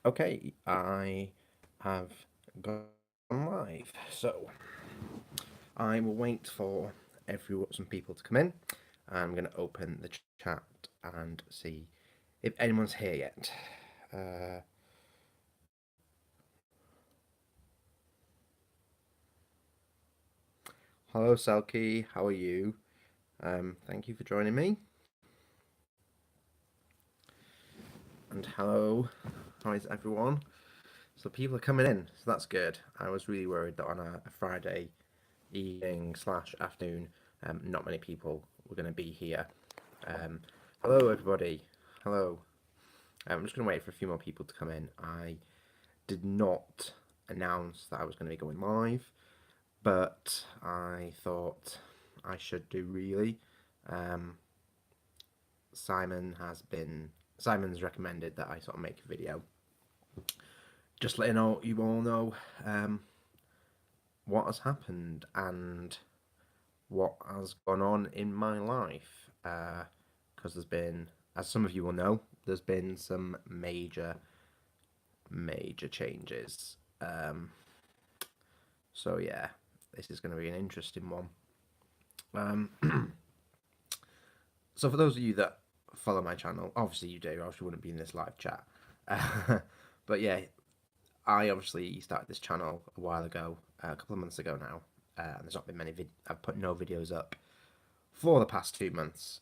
Okay, I have gone live. So I will wait for some people to come in. I'm going to open the chat and see if anyone's here yet. Uh, Hello, Selkie. How are you? Thank you for joining me. And hello, how is everyone? So people are coming in, so that's good. I was really worried that on a Friday evening slash afternoon, not many people were going to be here. Um, Hello, everybody. Hello. I'm just going to wait for a few more people to come in. I did not announce that I was going to be going live, but I thought I should do really. Um, Simon has been Simon's recommended that I sort of make a video. Just letting you all know what has happened and what has gone on in my life. Because there's been, as some of you will know, there's been some major changes. So yeah, this is going to be an interesting one. So for those of you that follow my channel, obviously you do, or else you wouldn't be in this live chat. But yeah, I obviously started this channel a while ago, a couple of months ago now. And there's not been many. I've put no videos up for the past 2 months.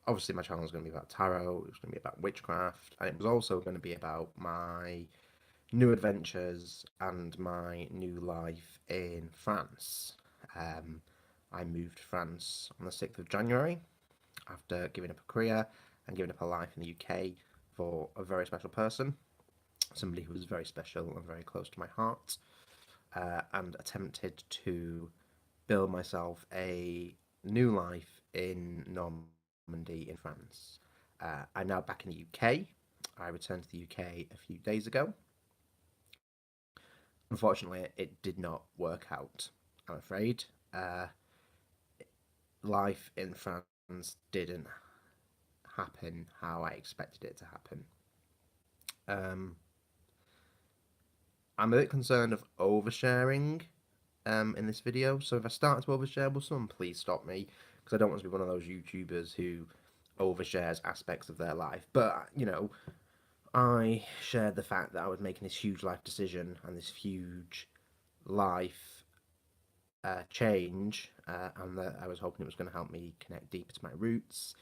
Obviously, my channel was going to be about tarot. It was going to be about witchcraft, and it was also going to be about my new adventures and my new life in France. Um, I moved to France on the 6th of January after giving up a career and giving up a life in the UK for a very special person, somebody who was very special and very close to my heart, and attempted to build myself a new life in Normandy in France. I'm now back in the UK. I returned to the UK a few days ago. Unfortunately, it did not work out, I'm afraid. Uh, Life in France didn't happen how I expected it to happen. Um, I'm a bit concerned of oversharing in this video, so if I start to overshare, will someone please stop me? Because I don't want to be one of those YouTubers who overshares aspects of their life. But, I shared the fact that I was making this huge life decision and this huge life change, and that I was hoping it was going to help me connect deeper to my roots.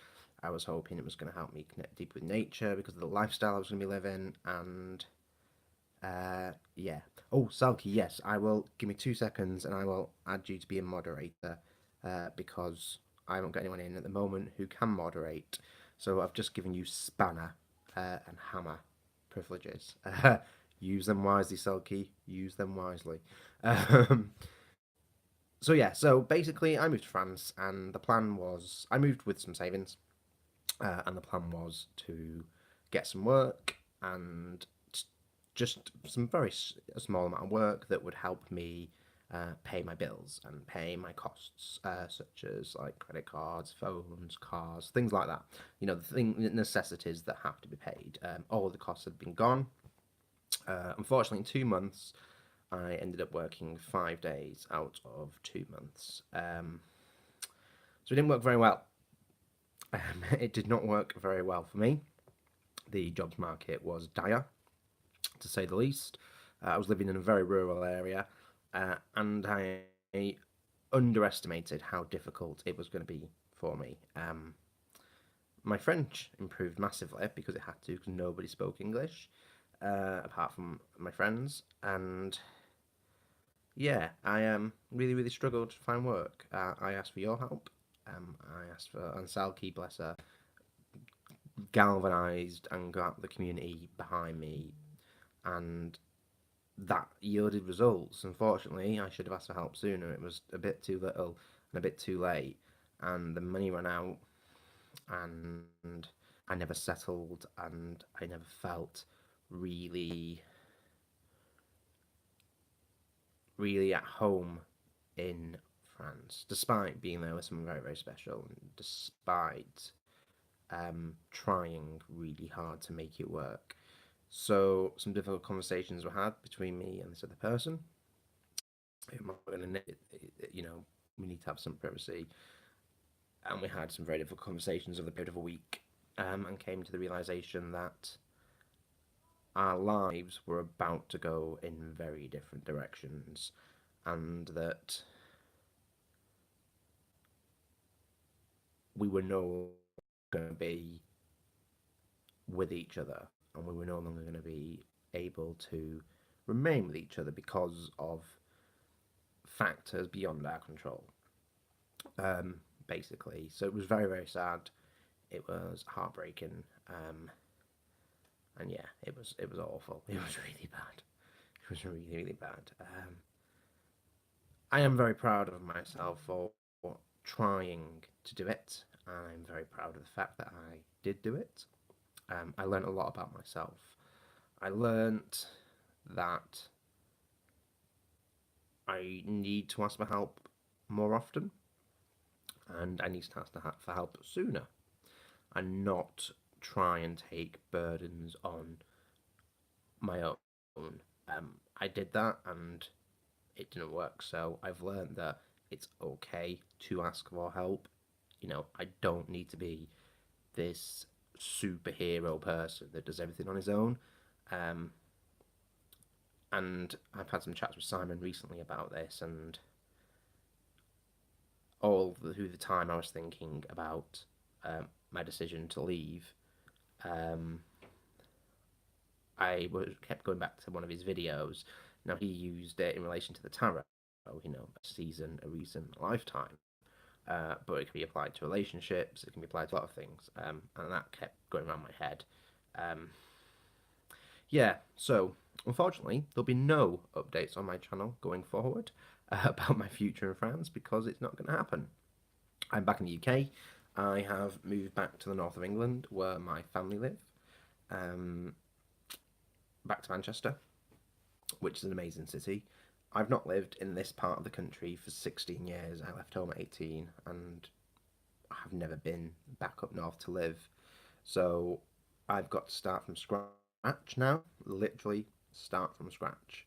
I was hoping it was going to help me connect deeper with nature because of the lifestyle I was going to be living, and yeah. Oh, Salky, yes, I will. Give me 2 seconds, and I will add you to be a moderator, because I haven't got anyone in at the moment who can moderate. So I've just given you spanner and hammer privileges. Use them wisely, Selkie. Use them wisely. Um, so yeah, so basically, I moved to France, and the plan was I moved with some savings, and the plan was to get some work and just some a small amount of work that would help me pay my bills and pay my costs, such as like credit cards, phones, cars, things like that. The necessities that have to be paid. All of the costs had been gone. Unfortunately, in 2 months, I ended up working 5 days out of 2 months. So it didn't work very well. It did not work very well for me. The jobs market was dire, to say the least. I was living in a very rural area, and I underestimated how difficult it was going to be for me. My French improved massively because it had to, because nobody spoke English apart from my friends, and yeah, I really struggled to find work. I asked for your help. I asked for Ansalki, bless her, galvanised and got the community behind me, and that yielded results. Unfortunately, I should have asked for help sooner. It was a bit too little and a bit too late, and the money ran out, and I never settled, and I never felt really, really at home in France, despite being there with someone very special, and despite trying really hard to make it work. So some difficult conversations were had between me and this other person. I'm not gonna, you know, we need to have some privacy, and we had some very difficult conversations over the period of a week, and came to the realization that our lives were about to go in very different directions, and that we were no going to be with each other, and we were no longer going to be able to remain with each other because of factors beyond our control. Um, Basically, so it was very, very sad. It was heartbreaking, and yeah, it was awful. It was really bad. It was really, really bad. I am very proud of myself for trying to do it. I'm very proud of the fact that I did do it. I learned a lot about myself. I learned that I need to ask for help more often, and I need to ask for help sooner, and not try and take burdens on my own. I did that, and it didn't work. So I've learned that it's okay to ask for help. I don't need to be this superhero person that does everything on his own. Um, and I've had some chats with Simon recently about this, and through the time I was thinking about my decision to leave, um, kept going back to one of his videos. Now he used it in relation to the tarot, a season, a reason, a lifetime. But it can be applied to relationships. It can be applied to a lot of things, and that kept going around my head. Um, yeah, so unfortunately, there'll be no updates on my channel going forward about my future in France because it's not going to happen. I'm back in the UK. I have moved back to the north of England where my family live, um, back to Manchester, which is an amazing city. I've not lived in this part of the country for 16 years. I left home at 18 and I have never been back up north to live. So I've got to start from scratch now, literally start from scratch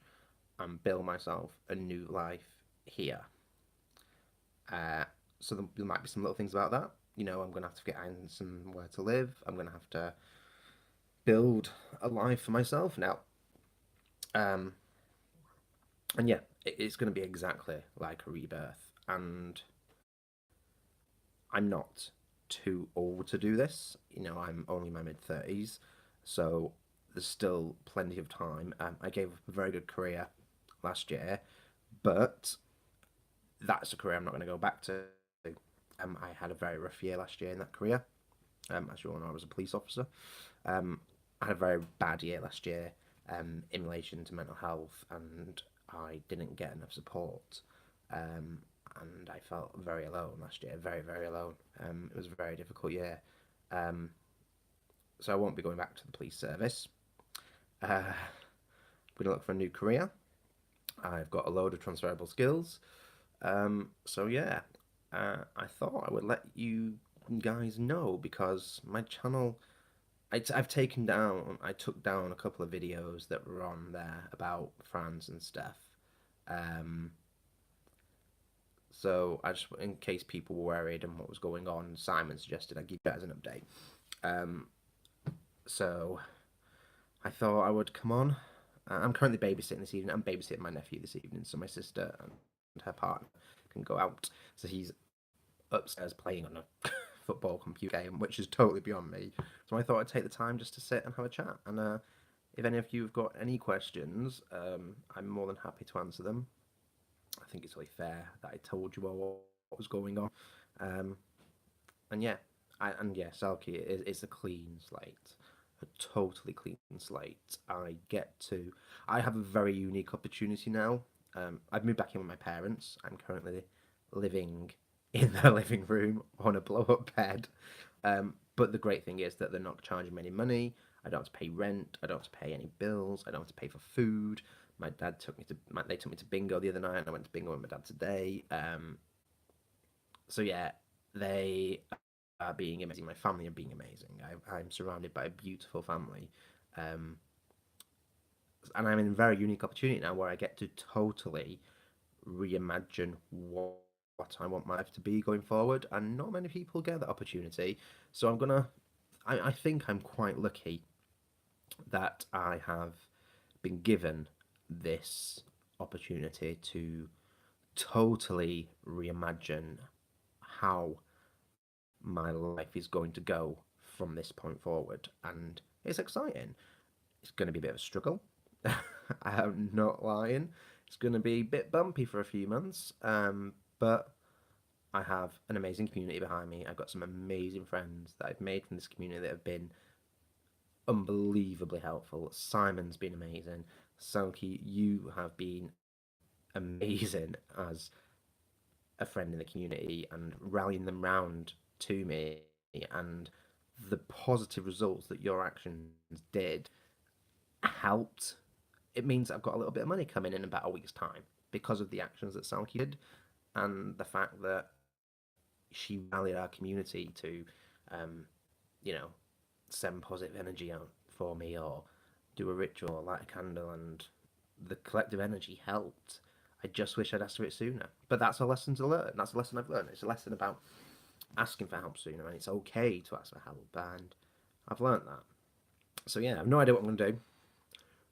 and build myself a new life here. Uh, so there might be some little things about that. I'm going to have to get in somewhere to live. I'm going to have to build a life for myself now. Um, and yeah, it's going to be exactly like a rebirth. And I'm not too old to do this. I'm only in my mid 30s, so there's still plenty of time. I gave up a very good career last year, but that's a career I'm not going to go back to. I had a very rough year last year in that career. As you all know, I was a police officer. Um, I had a very bad year last year in relation to mental health, and I didn't get enough support. Um, and I felt very alone last year, very, very alone. It was a very difficult year. Um, so I won't be going back to the police service. I'm going to look for a new career. I've got a load of transferable skills. So yeah, I thought I would let you guys know because my channel, I took down a couple of videos that were on there about France and stuff. Um, so I just, in case people were worried and what was going on, Simon suggested I give you guys an update. Um, so I thought I would come on. I'm currently babysitting this evening. I'm babysitting my nephew this evening, so my sister and her partner can go out. So he's upstairs playing on a football computer game, which is totally beyond me. So I thought I'd take the time just to sit and have a chat. And if any of you have got any questions, I'm more than happy to answer them. I think it's only fair that I told you all what was going on. Um, and yeah, Salky is a clean slate, a totally clean slate. I have a very unique opportunity now. I've moved back in with my parents. I'm currently living in their living room on a blow-up bed. But the great thing is that they're not charging me any money. I don't have to pay rent. I don't have to pay any bills. I don't have to pay for food. They took me to bingo the other night, and I went to bingo with my dad today. So yeah, they are being amazing. My family are being amazing. I'm surrounded by a beautiful family. Um, And I'm in a very unique opportunity now where I get to totally reimagine what I want my life to be going forward, and not many people get that opportunity. So I think I'm quite lucky that I have been given this opportunity to totally reimagine how my life is going to go from this point forward, and it's exciting. It's going to be a bit of a struggle. I'm not lying. It's going to be a bit bumpy for a few months, but I have an amazing community behind me. I've got some amazing friends that I've made from this community that have been unbelievably helpful. Simon's been amazing. Selkie, you have been amazing as a friend in the community and rallying them round to me, and the positive results that your actions did helped. It means I've got a little bit of money coming in about a week's time because of the actions that Selkie did, and the fact that she rallied our community to, um, you know, send positive energy out for me, or do a ritual, or light a candle, and the collective energy helped. I just wish I'd asked for it sooner. But that's a lesson to learn. That's a lesson I've learned. It's a lesson about asking for help sooner, and it's okay to ask for help. And I've learned that. So yeah, I have no idea what I'm going to do.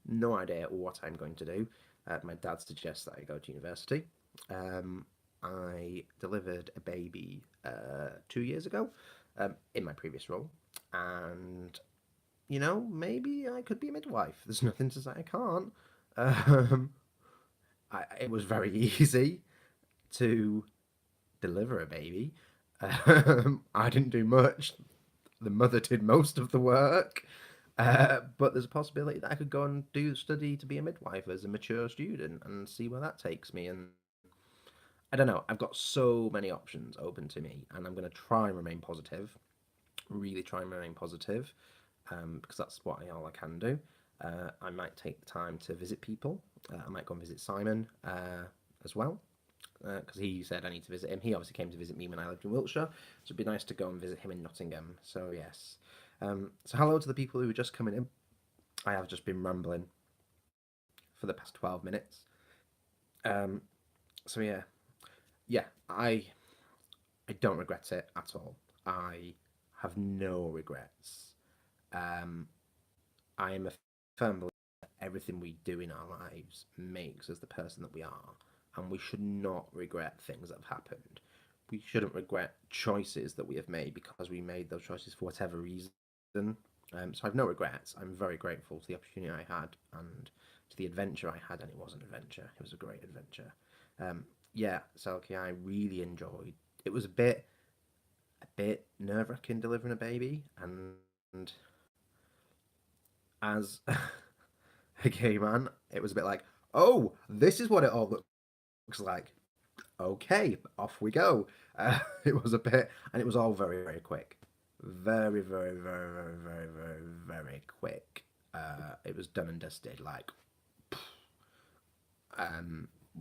No idea what I'm going to do. My dad suggests that I go to university. Um, I delivered a baby 2 years ago in my previous role, and maybe I could be a midwife. There's nothing to say I can't. Um, it was very easy to deliver a baby. I didn't do much. The mother did most of the work. But there's a possibility that I could go and do study to be a midwife as a mature student and see where that takes me. And I don't know. I've got so many options open to me, and I'm going to try and remain positive. Really try and remain positive, because that's all I can do. I might take the time to visit people. I might go and visit Simon as well, because he said I need to visit him. He obviously came to visit me when I lived in Wiltshire, so it'd be nice to go and visit him in Nottingham. So yes. So hello to the people who are just coming in. I have just been rambling for the past 12 minutes. Um, so yeah, yeah, I don't regret it at all. I have no regrets. Um, I am a firm believer that everything we do in our lives makes us the person that we are, and we should not regret things that have happened. We shouldn't regret choices that we have made because we made those choices for whatever reason. So I have no regrets. I'm very grateful to the opportunity I had and to the adventure I had, and it was an adventure. It was a great adventure. Yeah, Selkie, I really enjoyed. It was a bit nerve wracking delivering a baby, and as a gay man, it was a bit like, oh, this is what it all looks like. Okay, off we go. It was a bit, and it was all very, very quick. Very, very, very, very, very, very, very quick. It was done and dusted, like,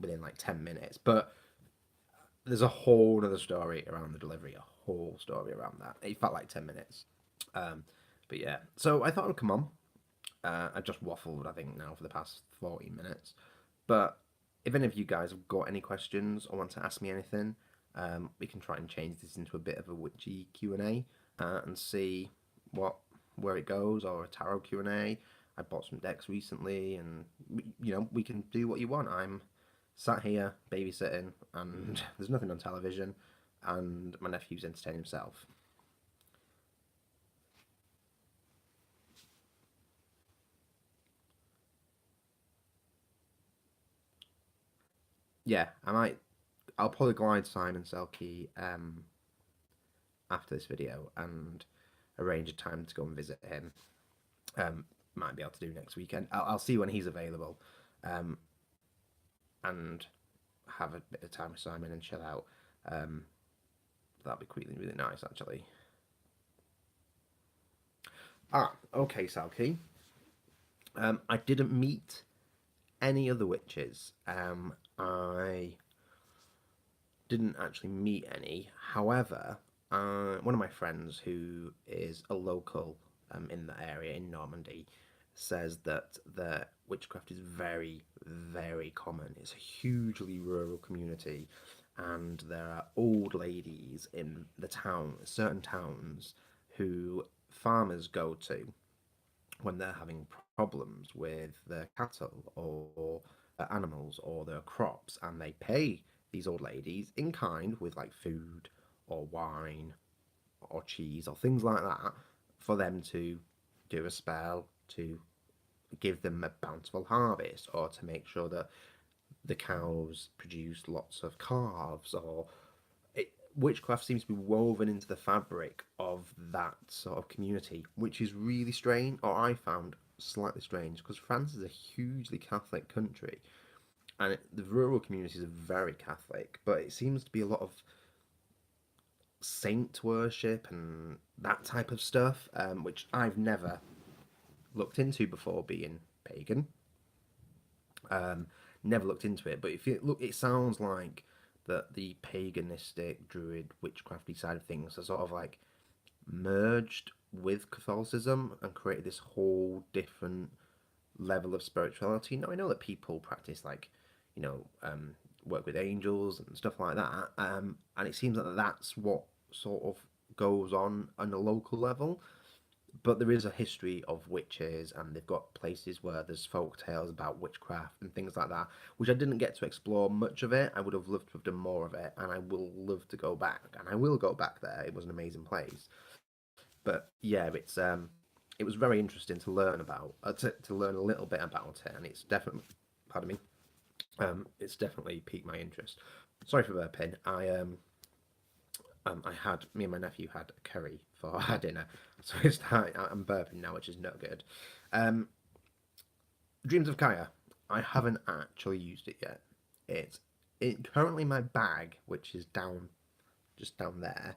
within like 10 minutes. But there's a whole other story around the delivery, a whole story around that. It felt like 10 minutes. Um, but yeah, so I thought I'd come on. I just waffled, I think, now for the past 40 minutes. But if any of you guys have got any questions or want to ask me anything, we can try and change this into a bit of a witchy Q&A and see where it goes, or a tarot Q&A. I bought some decks recently, and we can do what you want. I'm sat here babysitting, and there's nothing on television, and my nephew's entertaining himself. Yeah, I'll probably glide Simon Selkie after this video and arrange a time to go and visit him. Might be able to do next weekend. I'll see when he's available, um, and have a bit of time with Simon and chill out. Um, that'd be really, really nice, actually. Okay, Selkie. I didn't meet any other witches. I didn't actually meet any. However, one of my friends who is a local in the area in Normandy says that the witchcraft is very, very common. It's a hugely rural community, and there are old ladies in the town, certain towns, who farmers go to when they're having problems with their cattle or animals or their crops, and they pay these old ladies in kind with like food or wine or cheese or things like that for them to do a spell to give them a bountiful harvest or to make sure that the cows produce lots of calves or witchcraft seems to be woven into the fabric of that sort of community, which is really strange, or I found slightly strange, because France is a hugely Catholic country, and the rural communities are very Catholic, but it seems to be a lot of saint worship and that type of stuff, which I've never looked into before, being pagan. Um, Never looked into it, but if you look, it sounds like that the paganistic, druid, witchcrafty side of things are sort of like merged with Catholicism and created this whole different level of spirituality. Now I know that people practice like, you know, work with angels and stuff like that, and it seems that that's what sort of goes on a local level. But there is a history of witches, and they've got places where there's folk tales about witchcraft and things like that, which I didn't get to explore much of it. I would have loved to have done more of it, and I will love to go back, and I will go back there. It was an amazing place. But yeah, it was very interesting to learn about, to learn a little bit about it, and it's definitely, pardon me, it's definitely piqued my interest. Sorry for burping. I had me and my nephew had a curry for our dinner, so I'm burping now, which is not good. Um, Dreams of Kaya. I haven't actually used it yet. It's currently in my bag, which is down just down there.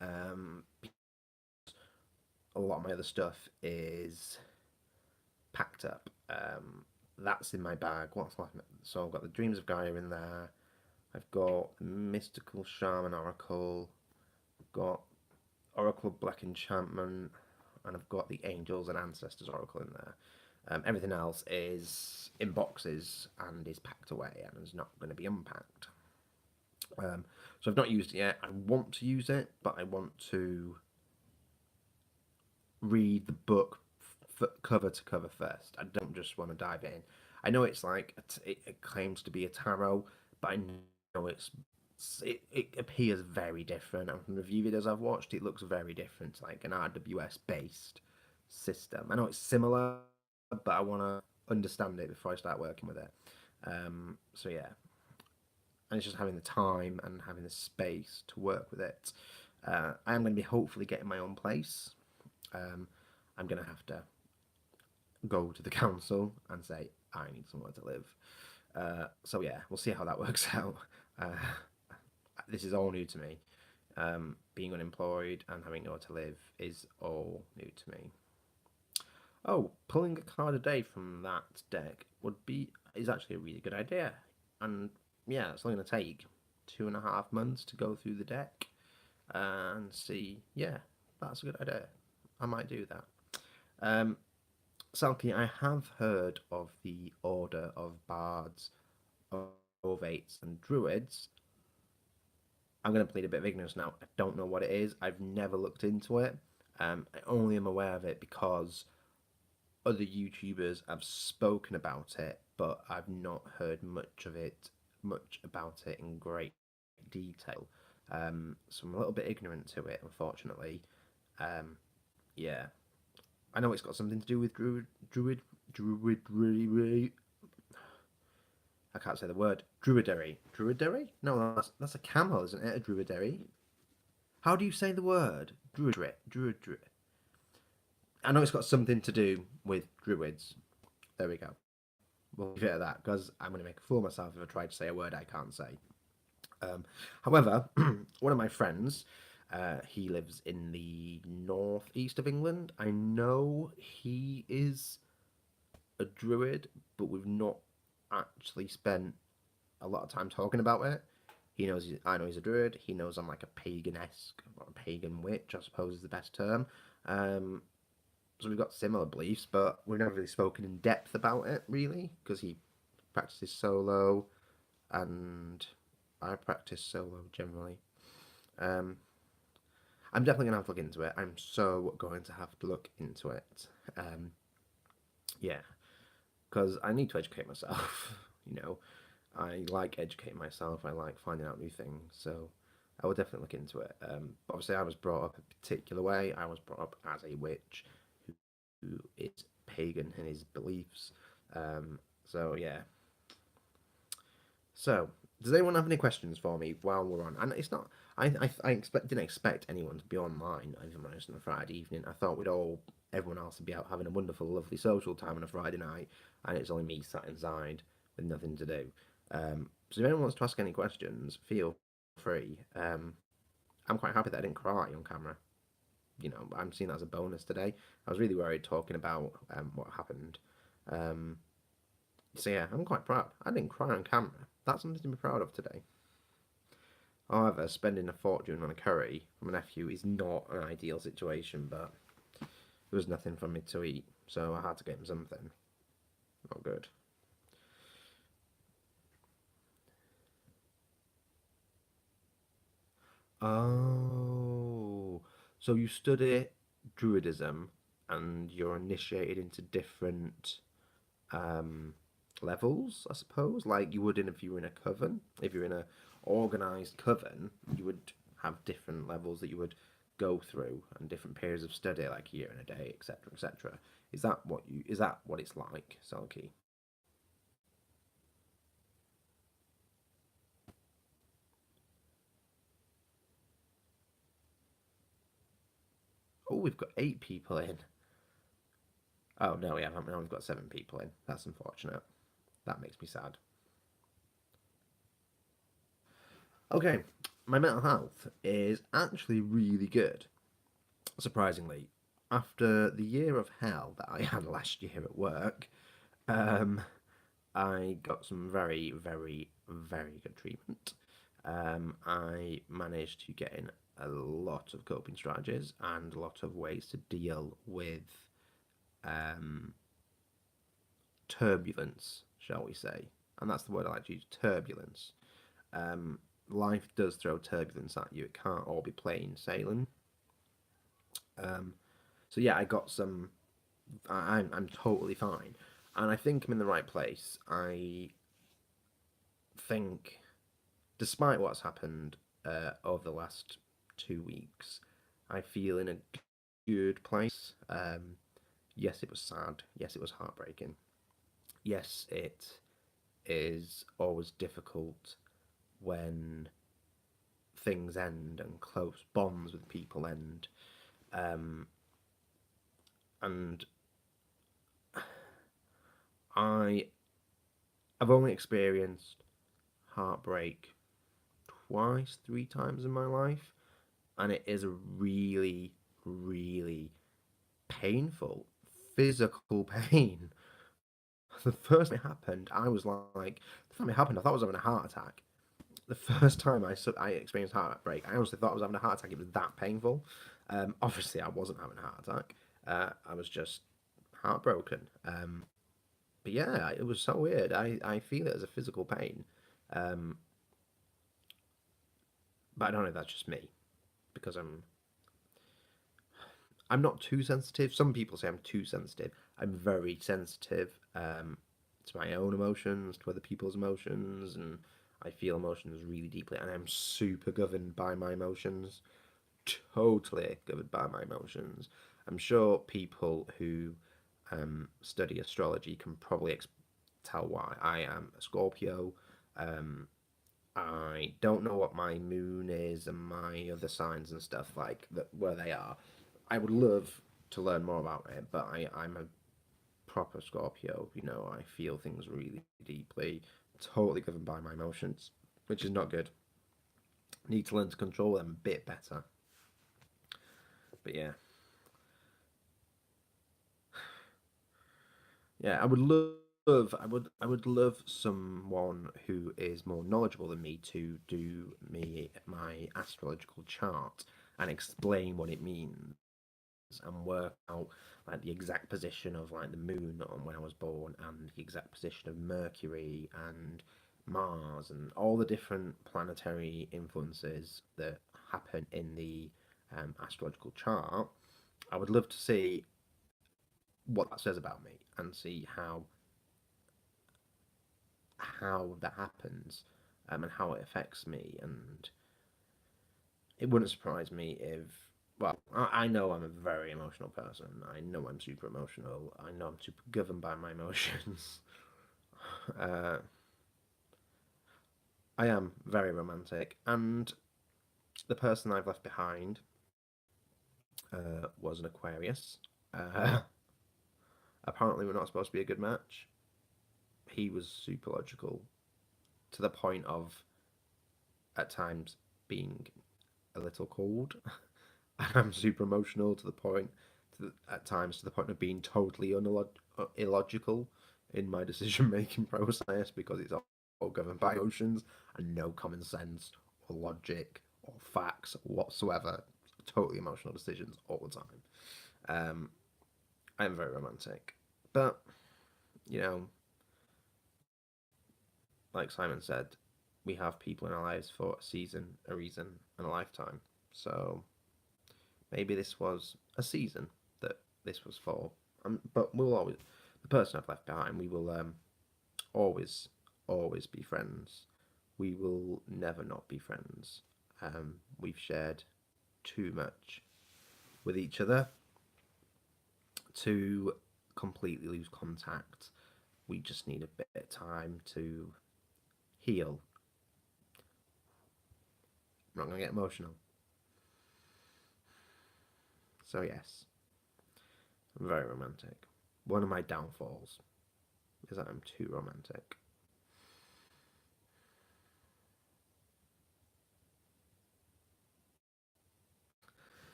Um, a lot of my other stuff is packed up. That's in my bag. What's left? So I've got the Dreams of Gaia in there. I've got the Mystical Shaman Oracle. I've got Oracle of Black Enchantment, and I've got the Angels and Ancestors Oracle in there. Everything else is in boxes and is packed away and is not going to be unpacked. So I've not used it yet. I want to use it, but I want to read the book cover to cover first. I don't just want to dive in. I know it's like it claims to be a tarot, but I know it appears very different. And from the review videos I've watched, it looks very different, like an RWS based system. I know it's similar, but I want to understand it before I start working with it. So yeah, and it's just having the time and having the space to work with it. I am going to be hopefully getting my own place. I'm going to have to go to the council and say I need somewhere to live. So yeah, we'll see how that works out. Uh, this is all new to me. Being unemployed and having nowhere to live is all new to me. Oh, pulling a card a day from that deck is actually a really good idea. And yeah, it's only going to take 2.5 months to go through the deck and see. Yeah, that's a good idea. I might do that. Um, Salky, I have heard of the Order of Bards, Ovates, and Druids. I'm going to plead a bit of ignorance now. I don't know what it is. I've never looked into it. I only am aware of it because other YouTubers have spoken about it, but I've not heard much about it in great detail. So I'm a little bit ignorant to it, unfortunately. Um, yeah, I know it's got something to do with druid. I can't say the word. Druidary. Druidary? No, that's a camel, isn't it? A druidary. How do you say the word? Druid. I know it's got something to do with druids. There we go. We'll leave it at that because I'm going to make a fool of myself if I try to say a word I can't say. However, one of my friends, he lives in the northeast of England. I know he is a druid, but we've not actually spent a lot of time talking about it. I know he's a druid. He knows I'm like a pagan-esque or a pagan witch, I suppose is the best term. So we've got similar beliefs, but we've never really spoken in depth about it, really, because he practices solo and I practice solo generally. Um, I'm definitely gonna have to look into it. I'm so going to have to look into it. Um, yeah, because I need to educate myself. You know, I like educating myself. I like finding out new things. So I will definitely look into it. Obviously, I was brought up a particular way. I was brought up as a witch who is pagan in his beliefs. So yeah. So does anyone have any questions for me while we're on? And it's not. Didn't expect anyone to be online even when it's on a Friday evening. I thought everyone else would be out having a wonderful, lovely social time on a Friday night, and it's only me sat inside with nothing to do. So if anyone wants to ask any questions, feel free. I'm quite happy that I didn't cry on camera. I'm seeing that as a bonus today. I was really worried talking about what happened. Um, so yeah, I'm quite proud. I didn't cry on camera. That's something to be proud of today. However, spending a fortune on a curry from a nephew is not an ideal situation, but there was nothing for me to eat, so I had to get him something. Not good. Oh, so you study Druidism and you're initiated into different um, levels, I suppose, like you would if you were in a coven. If you're in a organized coven, you would have different levels that you would go through and different periods of study, like a year and a day, etc., etc. Is that what it's like, Selkie? Oh, we've got 8 people in. Oh no, we haven't. Now we've got 7 people in. That's unfortunate. That makes me sad. Okay, my mental health is actually really good. Surprisingly, after the year of hell that I had last year at work, um, I got some very, very, very good treatment. I managed to get in a lot of coping strategies and a lot of ways to deal with um, turbulence, shall we say. And that's the word I like to use, turbulence. Um, Life does throw turbulence at you. It can't all be plain sailing. Um, so yeah, I got some. I'm totally fine, and I think I'm in the right place. I think, despite what's happened over the last 2 weeks, I feel in a good place. Yes, it was sad. Yes, it was heartbreaking. Yes, it is always difficult when things end and close bonds with people end. Um, and I I've only experienced heartbreak twice, 3 times in my life, and it is a really, really painful physical pain. The first time it happened, I was like, the time it happened, I thought I was having a heart attack. The first time I experienced heartbreak, I honestly thought I was having a heart attack. It was that painful. Obviously, I wasn't having a heart attack. I was just heartbroken. But yeah, it was so weird. I feel it as a physical pain. Um, but I don't know if that's just me because I'm not too sensitive. Some people say I'm too sensitive. I'm very sensitive to my own emotions, to other people's emotions, and I feel emotions really deeply. And I'm super governed by my emotions, totally governed by my emotions. I'm sure people who study astrology can probably tell why. I am a Scorpio. Um, I don't know what my moon is and my other signs and stuff like that where they are. I would love to learn more about it, but I'm a proper Scorpio. I feel things really deeply, totally governed by my emotions, which is not good. Need to learn to control them a bit better. But yeah, yeah, I would love someone who is more knowledgeable than me to do me my astrological chart and explain what it means and work out like the exact position of like the moon on when I was born and the exact position of Mercury and Mars and all the different planetary influences that happen in the astrological chart, I would love to see what that says about me and see how that happens, and how it affects me. And it wouldn't surprise me if, well, I know I'm a very emotional person. I know I'm super emotional. I know I'm super governed by my emotions. uh, I am very romantic, and the person I've left behind was an Aquarius. Uh, apparently, we're not supposed to be a good match. He was super logical to the point of at times being a little cold. I'm super emotional to the point, at times to the point of being totally illogical in my decision making process because it's all governed by emotions and no common sense or logic or facts whatsoever. Totally emotional decisions all the time. Um, I'm very romantic, but you know, like Simon said, we have people in our lives for a season, a reason, and a lifetime. So maybe this was a season that this was for. But we'll always, the person I've left behind, we will always, always be friends. We will never not be friends. We've shared too much with each other to completely lose contact. We just need a bit of time to heal. I'm not going to get emotional. So, yes, I'm very romantic. One of my downfalls is that I'm too romantic.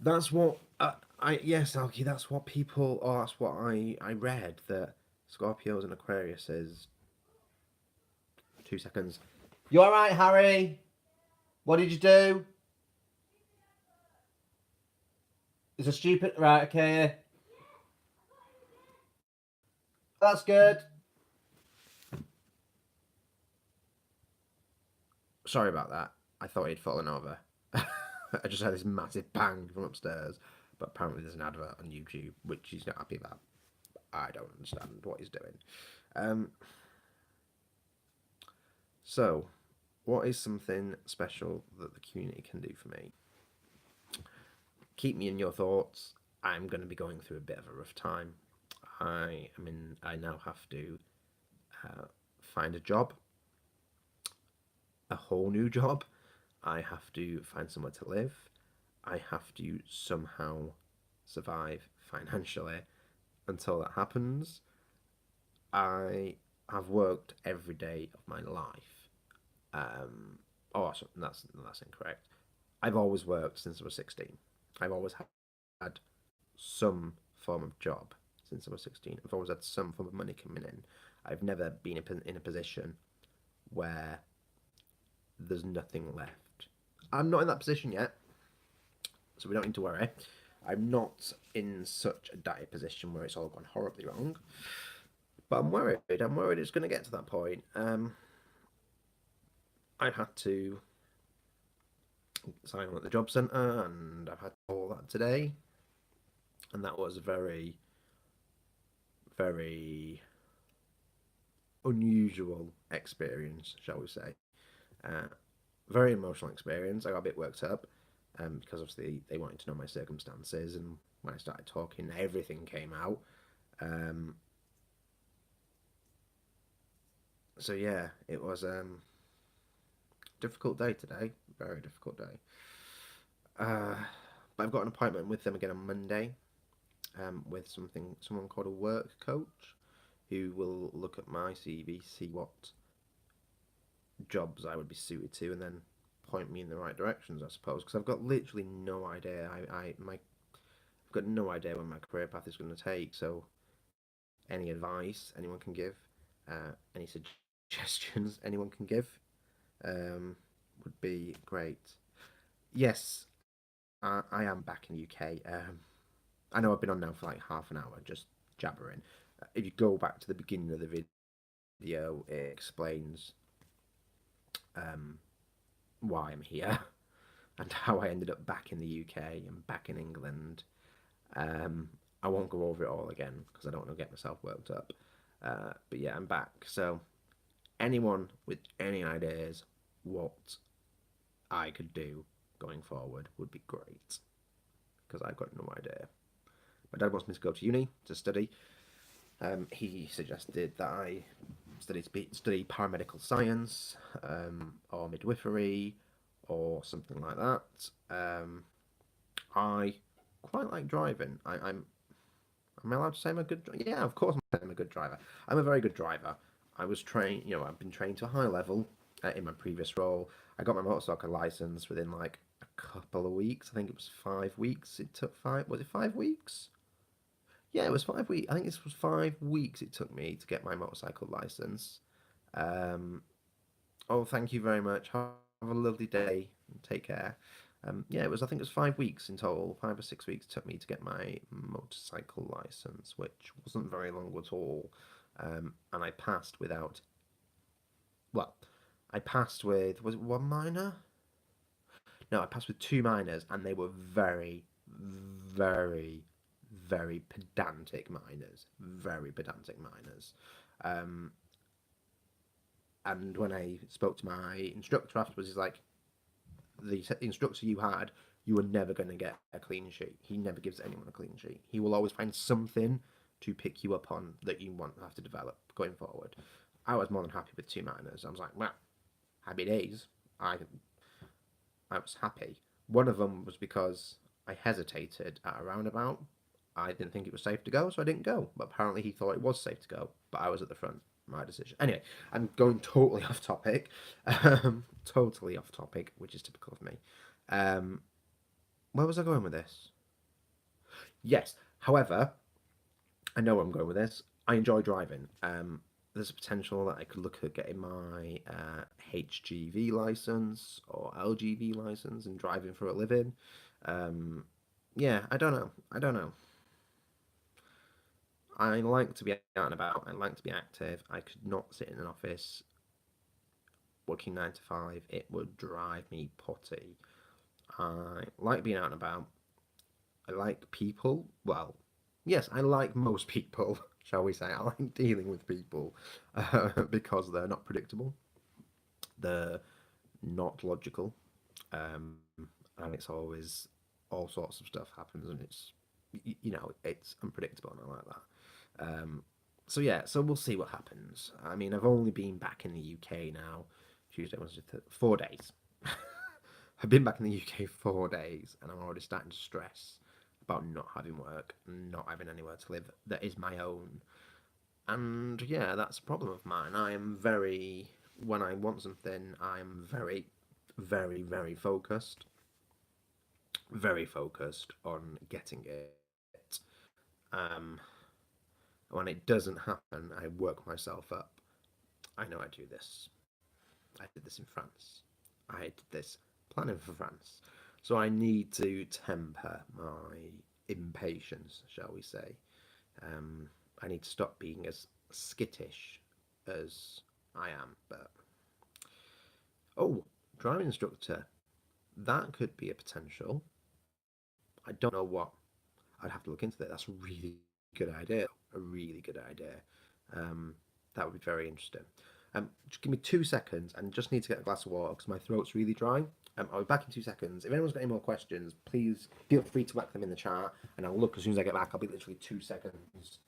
That's what I yes, Alki. That's what people. Or that's what I read that Scorpios and Aquarius is 2 seconds. You all right, Harry? What did you do? It's a stupid. Right, okay. That's good. Sorry about that. I thought he'd fallen over. I just had this massive bang from upstairs, but apparently there's an advert on YouTube which he's not happy about. I don't understand what he's doing. Um, so, what is something special that the community can do for me? Keep me in your thoughts. I'm going to be going through a bit of a rough time. I now have to uh, find a job, a whole new job. I have to find somewhere to live. I have to somehow survive financially. Until that happens, I have worked every day of my life. Oh, that's incorrect. I've always worked since I was 16. I've always had some form of job since I was 16. I've always had some form of money coming in. I've never been in a position where there's nothing left. I'm not in that position yet, so we don't need to worry. I'm not in such a dire position where it's all gone horribly wrong, but I'm worried. I'm worried it's going to get to that point. I've had to sign on at the job centre, and I've had all that today, and that was a very, very unusual experience, shall we say. Uh, very emotional experience. I got a bit worked up because obviously they wanted to know my circumstances, and when I started talking, everything came out. Um, so yeah, it was difficult day today. Very difficult day. Uh, but I've got an appointment with them again on Monday. With someone called a work coach, who will look at my CV, see what jobs I would be suited to, and then point me in the right directions, I suppose. Because I've got literally no idea. I've got no idea where my career path is going to take. So any advice anyone can give, any suggestions anyone can give, um, would be great. Yes, I am back in the UK. I know I've been on now for like half an hour just jabbering. If you go back to the beginning of the video, it explains um, why I'm here and how I ended up back in the UK and back in England. Um, I won't go over it all again because I don't want to get myself worked up. But yeah, I'm back. So anyone with any ideas what I could do going forward would be great because I've got no idea. My dad wants me to go to uni to study. He suggested that I study paramedical science or midwifery or something like that. I quite like driving. Am I allowed to say I'm a good? Yeah, of course I'm a good driver. I'm a very good driver. I was trained. I've been trained to a high level in my previous role. I got my motorcycle license within like a couple of weeks. I think it was 5 weeks. It took five. Was it 5 weeks? Yeah, it was 5 weeks. I think this was 5 weeks it took me to get my motorcycle license. Um, oh, thank you very much. Have a lovely day. Take care. Yeah, it was. I think it was 5 weeks in total. 5 or 6 weeks took me to get my motorcycle license, which wasn't very long at all. And I passed without. Well, I passed with, was it one minor? No, I passed with two minors, and they were very, very, very pedantic minors. Very pedantic minors. Um, and when I spoke to my instructor afterwards, he's like, the instructor you had, you were never going to get a clean sheet. He never gives anyone a clean sheet. He will always find something to pick you up on that you want to have to develop going forward. I was more than happy with two minors. I was like, well, happy days. I was happy. One of them was because I hesitated at a roundabout. I didn't think it was safe to go, so I didn't go. But apparently he thought it was safe to go, but I was at the front. My decision. Anyway, I'm going totally off topic. Totally off topic, which is typical of me. Um, where was I going with this? Yes. However, I know where I'm going with this. I enjoy driving. There's a potential that I could look at getting my HGV license or LGV license and driving for a living. Um, yeah, I don't know. I don't know. I like to be out and about. I like to be active. I could not sit in an office working 9 to 5. It would drive me potty. I like being out and about. I like people. Well, yes, I like most people, shall we say. I like dealing with people because they're not predictable, they're not logical, um, and it's always all sorts of stuff happens, and it's unpredictable, and I like that. So yeah, so we'll see what happens. I mean, I've only been back in the UK now. Tuesday, Wednesday, 4 days. I've been back in the UK 4 days, and I'm already starting to stress about not having work, not having anywhere to live that is my own. And yeah, that's a problem of mine. I am very, when I want something, I'm very, very, very focused on getting it. Um, when it doesn't happen, I work myself up. I know I do this. I did this in France. I did this planning for France. So I need to temper my impatience, shall we say. Um, I need to stop being as skittish as I am. But oh, driving instructor, that could be a potential. I don't know what. I'd have to look into that. That's a really good idea. A really good idea. Um, that would be very interesting. Just give me 2 seconds and just need to get a glass of water because my throat's really dry. I'll be back in 2 seconds. If anyone's got any more questions, please feel free to whack them in the chat and I'll look as soon as I get back. I'll be literally 2 seconds.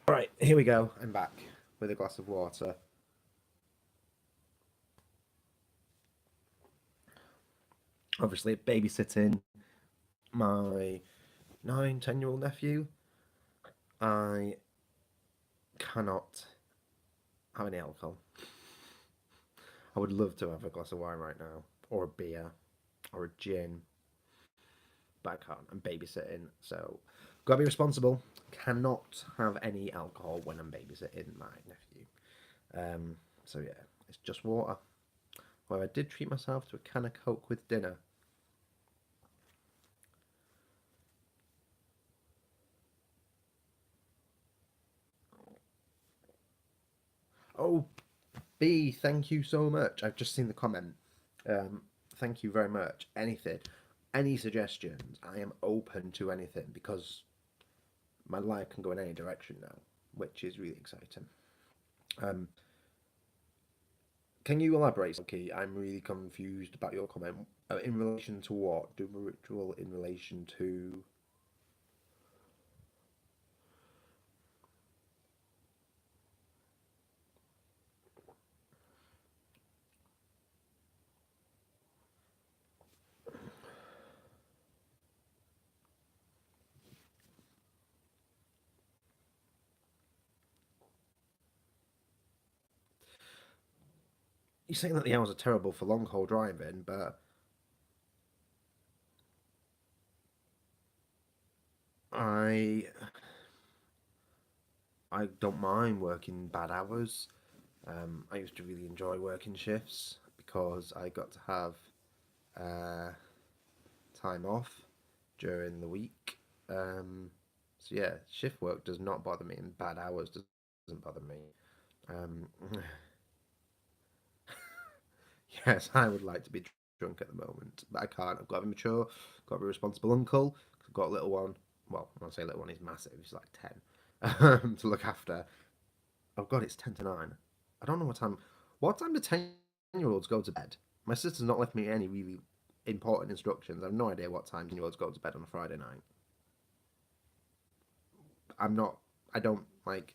All right, here we go. I'm back with a glass of water. Obviously, babysitting my 9, 10-year-old nephew. I cannot have any alcohol. I would love to have a glass of wine right now, or a beer, or a gin, but I can't. I'm babysitting, so Got to be responsible. Cannot have any alcohol when I'm babysitting my nephew. So yeah, it's just water. Well, I did treat myself to a can of Coke with dinner. Oh, B, thank you so much. I've just seen the comment. Um, Thank you very much. Anything, any suggestions? I am open to anything because my life can go in any direction now, which is really exciting. Um, can you elaborate, okay? I'm really confused about your comment. In relation to what? Do a ritual in relation to. You're saying that the hours are terrible for long haul driving, but I I don't mind working bad hours. I used to really enjoy working shifts because I got to have uh, time off during the week. So yeah, shift work does not bother me, and bad hours doesn't bother me. Um, yes, I would like to be drunk at the moment, but I can't. I've got to be mature, got to be a responsible uncle. I've got a little one. Well, when I say little one, he's massive. He's like 10 to look after. Oh God, it's 10 to 9. I don't know what time. What time do 10-year-olds go to bed? My sister's not left me any really important instructions. I have no idea what time 10-year-olds go to bed on a Friday night. I'm not. I don't like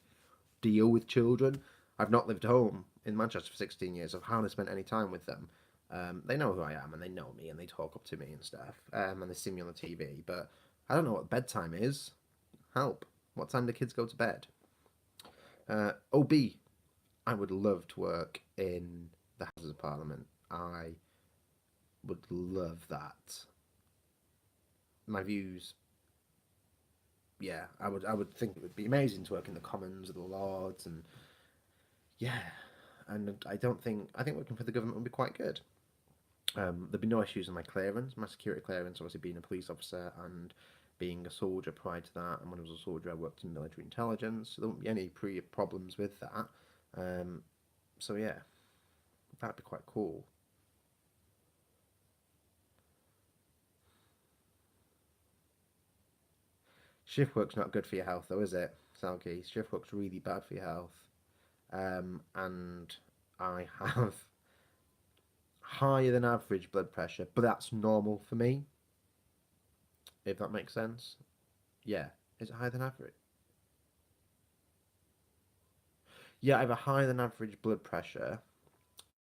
deal with children. I've not lived home in Manchester for 16 years. I've hardly spent any time with them. They know who I am and they know me and they talk up to me and stuff. And they see me on the TV. But I don't know what bedtime is. Help. What time do kids go to bed? OB. I would love to work in the Houses of Parliament. I would love that. My views, yeah, I would think it would be amazing to work in the Commons or the Lords, and yeah, and I think working for the government would be quite good. There'd be no issues in my clearance, my security clearance, obviously being a police officer and being a soldier prior to that. And when I was a soldier, I worked in military intelligence, so there wouldn't be any pre problems with that. Um, so yeah, that'd be quite cool. Shift work's not good for your health, though, is it, Salky? Shift work's really bad for your health. And I have higher than average blood pressure, but that's normal for me, if that makes sense. Yeah. Is it higher than average? Yeah, I have a higher than average blood pressure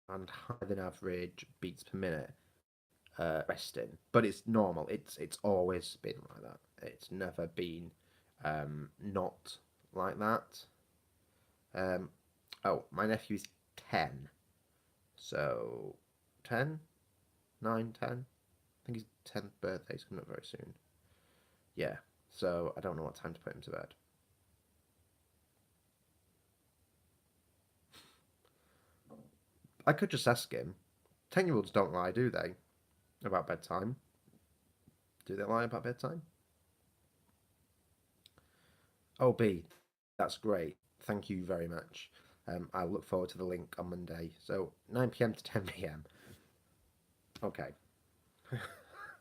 and higher than average beats per minute resting, but it's normal. It's always been like that. It's never been not like that. Um, oh, my nephew's 10, so 10, 9, 10. I think his 10th birthday's coming up very soon. Yeah, so I don't know what time to put him to bed. I could just ask him. 10-year-olds don't lie, do they? About bedtime. Do they lie about bedtime? Oh, B, that's great. Thank you very much. I'll look forward to the link on Monday. So 9 p.m. to 10 p.m. Okay.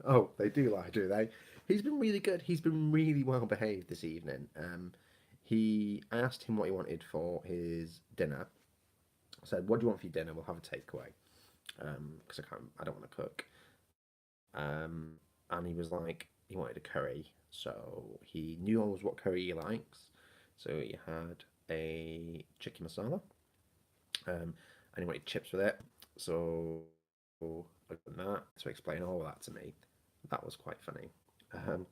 Oh, they do lie, do they? He's been really good. He's been really well behaved this evening. I asked him what he wanted for his dinner. I said, "What do you want for your dinner? We'll have a takeaway." Because I don't want to cook. Um, and he was like, he wanted a curry, so he knew always what curry he likes. So he had a chicken masala, and he wanted chips with it. So I got that to explain all of that to me. That was quite funny. Um,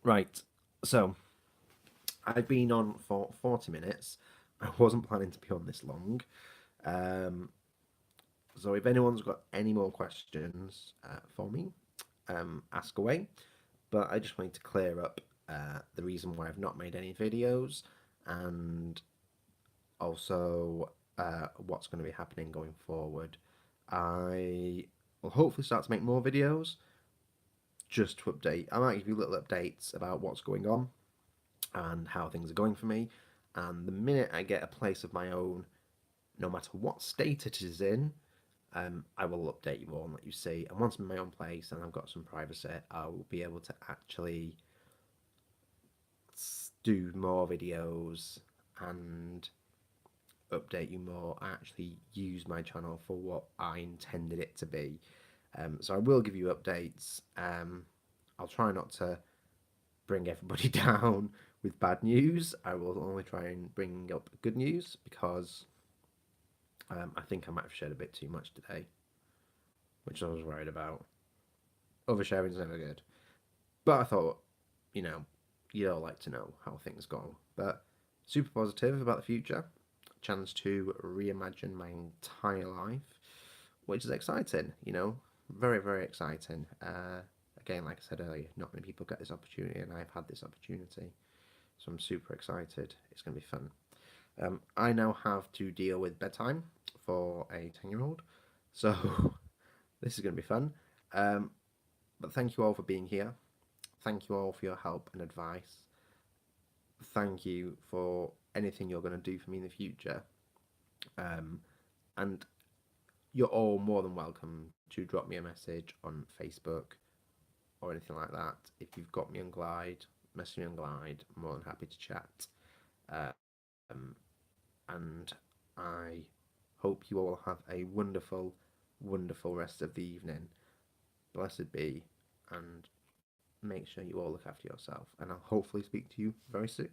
right, so I've been on for 40 minutes. I wasn't planning to be on this long. Um, so if anyone's got any more questions for me, ask away. But I just wanted to clear up the reason why I've not made any videos, and also what's going to be happening going forward. I will hopefully start to make more videos just to update. I might give you little updates about what's going on and how things are going for me. And the minute I get a place of my own, no matter what state it is in, I will update you all and let you see. And once I'm in my own place and I've got some privacy, I will be able to actually do more videos and update you more. I actually use my channel for what I intended it to be. So I will give you updates. I'll try not to bring everybody down with bad news. I will only try and bring up good news because I think I might have shared a bit too much today, which I was worried about. Oversharing is never good. But I thought, you know, you'd all like to know how things go. But super positive about the future. Chance to reimagine my entire life, which is exciting, you know, very, very exciting. Again, like I said earlier, not many people get this opportunity, and I've had this opportunity. So I'm super excited. It's going to be fun. I now have to deal with bedtime for a 10-year-old. So this is going to be fun. But thank you all for being here. Thank you all for your help and advice. Thank you for anything you're going to do for me in the future. And you're all more than welcome to drop me a message on Facebook or anything like that. If you've got me on Glide, message me on Glide. I'm more than happy to chat. And I hope you all have a wonderful, wonderful rest of the evening. Blessed be, and make sure you all look after yourself. And I'll hopefully speak to you very soon.